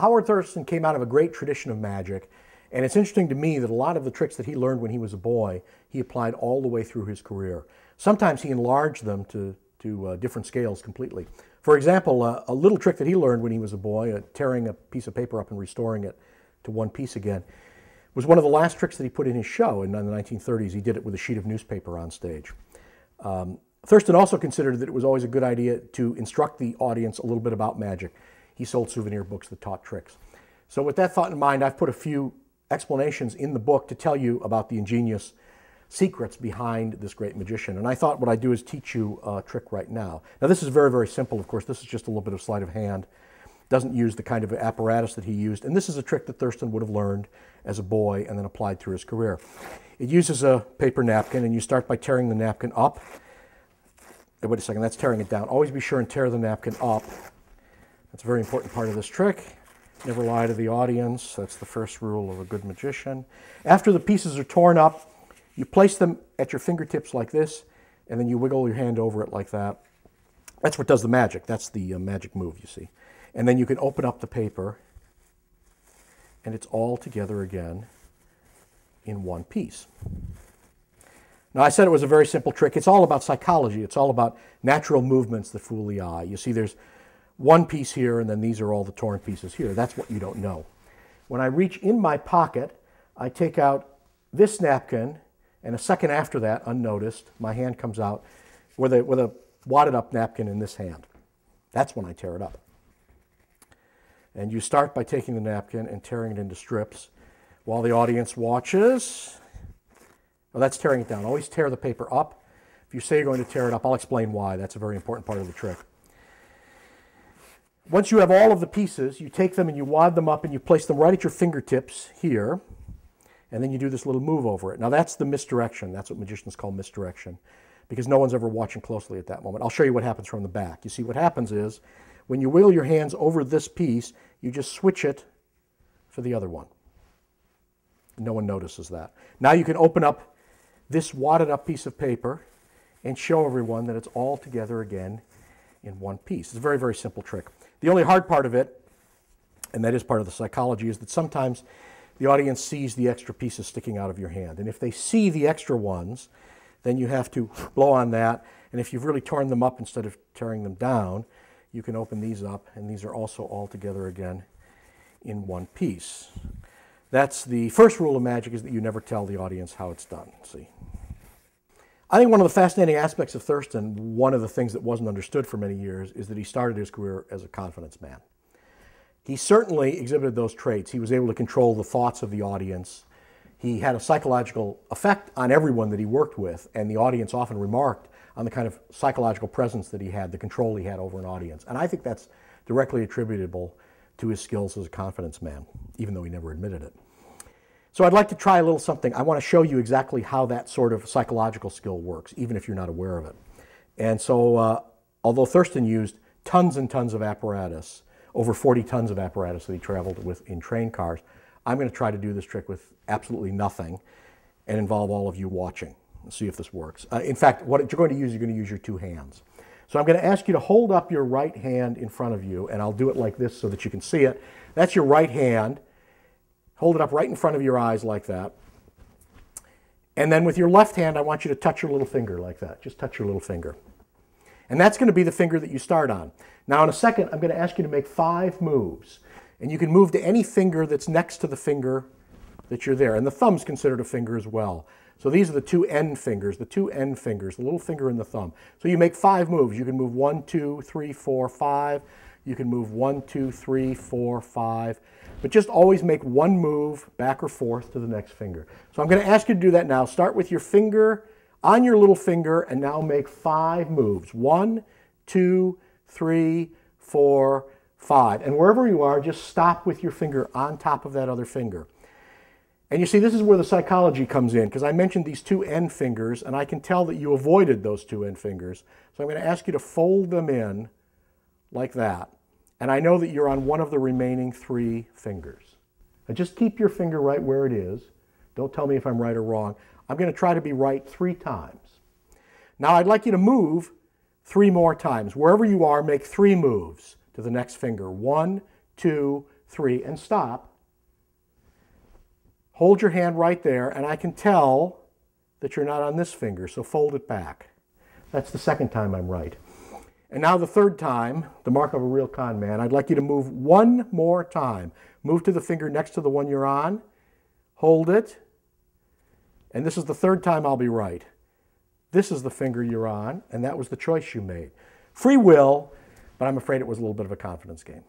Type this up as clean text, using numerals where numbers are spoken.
Howard Thurston came out of a great tradition of magic, and it's interesting to me that a lot of the tricks that he learned when he was a boy, he applied all the way through his career. Sometimes he enlarged them to different scales completely. For example, a little trick that he learned when he was a boy, tearing a piece of paper up and restoring it to one piece again, was one of the last tricks that he put in his show in the 1930s. He did it with a sheet of newspaper on stage. Thurston also considered that it was always a good idea to instruct the audience a little bit about magic. He sold souvenir books that taught tricks. So with that thought in mind, I've put a few explanations in the book to tell you about the ingenious secrets behind this great magician. And I thought what I'd do is teach you a trick right now. Now this is very, very simple, of course. This is just a little bit of sleight of hand. Doesn't use the kind of apparatus that he used. And this is a trick that Thurston would have learned as a boy and then applied through his career. It uses a paper napkin, and you start by tearing the napkin up. Wait a second, that's tearing it down. Always be sure and tear the napkin up. That's a very important part of this trick. Never lie to the audience. That's the first rule of a good magician. After the pieces are torn up, you place them at your fingertips like this, and then you wiggle your hand over it like that. That's what does the magic. That's the magic move, you see. And then you can open up the paper, and it's all together again in one piece. Now, I said it was a very simple trick. It's all about psychology. It's all about natural movements that fool the eye. You see, there's one piece here, and then these are all the torn pieces here. That's what you don't know. When I reach in my pocket, I take out this napkin, and a second after that, unnoticed, my hand comes out with a wadded up napkin in this hand. That's when I tear it up. And you start by taking the napkin and tearing it into strips while the audience watches. Well, that's tearing it down. Always tear the paper up. If you say you're going to tear it up, I'll explain why. That's a very important part of the trick. Once you have all of the pieces, you take them and you wad them up and you place them right at your fingertips here, and then you do this little move over it. Now that's the misdirection. That's what magicians call misdirection, because no one's ever watching closely at that moment. I'll show you what happens from the back. You see, what happens is when you wiggle your hands over this piece, you just switch it for the other one. No one notices that. Now you can open up this wadded up piece of paper and show everyone that it's all together again in one piece. It's a very, very simple trick. The only hard part of it, and that is part of the psychology, is that sometimes the audience sees the extra pieces sticking out of your hand. And if they see the extra ones, then you have to blow on that. And if you've really torn them up instead of tearing them down, you can open these up, and these are also all together again in one piece. That's the first rule of magic, is that you never tell the audience how it's done. See? I think one of the fascinating aspects of Thurston, one of the things that wasn't understood for many years, is that he started his career as a confidence man. He certainly exhibited those traits. He was able to control the thoughts of the audience. He had a psychological effect on everyone that he worked with, and the audience often remarked on the kind of psychological presence that he had, the control he had over an audience. And I think that's directly attributable to his skills as a confidence man, even though he never admitted it. So I'd like to try a little something. I want to show you exactly how that sort of psychological skill works, even if you're not aware of it. And so, although Thurston used tons and tons of apparatus, over 40 tons of apparatus that he traveled with in train cars, I'm going to try to do this trick with absolutely nothing and involve all of you watching and see if this works. In fact, what you're going to use your two hands. So I'm going to ask you to hold up your right hand in front of you, and I'll do it like this so that you can see it. That's your right hand. Hold it up right in front of your eyes like that. And then with your left hand, I want you to touch your little finger like that. Just touch your little finger. And that's going to be the finger that you start on. Now in a second, I'm going to ask you to make 5 moves. And you can move to any finger that's next to the finger that you're there. And the thumb's considered a finger as well. So these are the two end fingers, the little finger and the thumb. So you make 5 moves. You can move 1, 2, 3, 4, 5. You can move 1, 2, 3, 4, 5. But just always make one move back or forth to the next finger. So I'm going to ask you to do that now. Start with your finger on your little finger and now make 5 moves. 1, 2, 3, 4, 5. And wherever you are, just stop with your finger on top of that other finger. And you see, this is where the psychology comes in, because I mentioned these 2 end fingers, and I can tell that you avoided those 2 end fingers. So I'm going to ask you to fold them in like that. And I know that you're on one of the remaining 3 fingers. Now just keep your finger right where it is. Don't tell me if I'm right or wrong. I'm going to try to be right 3 times. Now I'd like you to move 3 more times. Wherever you are, make 3 moves to the next finger. 1, 2, 3, and stop. Hold your hand right there, and I can tell that you're not on this finger, so fold it back. That's the second time I'm right. And now the third time, the mark of a real con man, I'd like you to move one more time. Move to the finger next to the one you're on, hold it, and this is the third time I'll be right. This is the finger you're on, and that was the choice you made. Free will, but I'm afraid it was a little bit of a confidence game.